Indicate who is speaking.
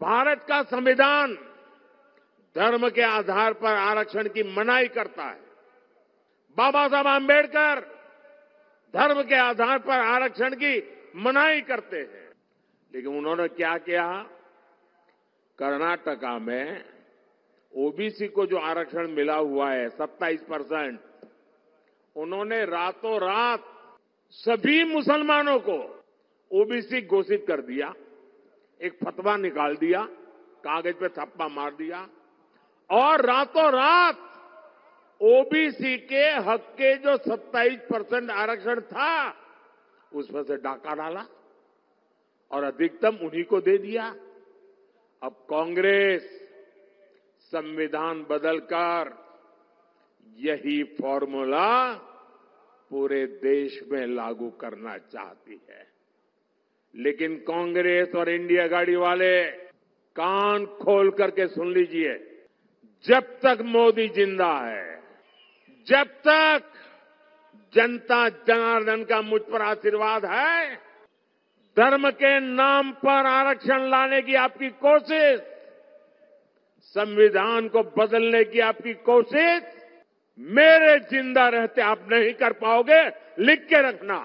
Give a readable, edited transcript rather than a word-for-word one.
Speaker 1: भारत का संविधान धर्म के आधार पर आरक्षण की मनाही करता है। बाबा साहब आंबेडकर धर्म के आधार पर आरक्षण की मनाही करते हैं, लेकिन उन्होंने क्या किया? कर्नाटका में ओबीसी को जो आरक्षण मिला हुआ है 27%, उन्होंने रातों रात सभी मुसलमानों को ओबीसी घोषित कर दिया। एक फतवा निकाल दिया, कागज पे थप्पा मार दिया और रातों रात ओबीसी के हक के जो 27% आरक्षण था उसमें से डाका डाला और अधिकतम उन्हीं को दे दिया। अब कांग्रेस संविधान बदलकर यही फॉर्मूला पूरे देश में लागू करना चाहती है, लेकिन कांग्रेस और इंडिया गाड़ी वाले कान खोल करके सुन लीजिए, जब तक मोदी जिंदा है, जब तक जनता जनार्दन का मुझ पर आशीर्वाद है, धर्म के नाम पर आरक्षण लाने की आपकी कोशिश, संविधान को बदलने की आपकी कोशिश मेरे जिंदा रहते आप नहीं कर पाओगे, लिख के रखना।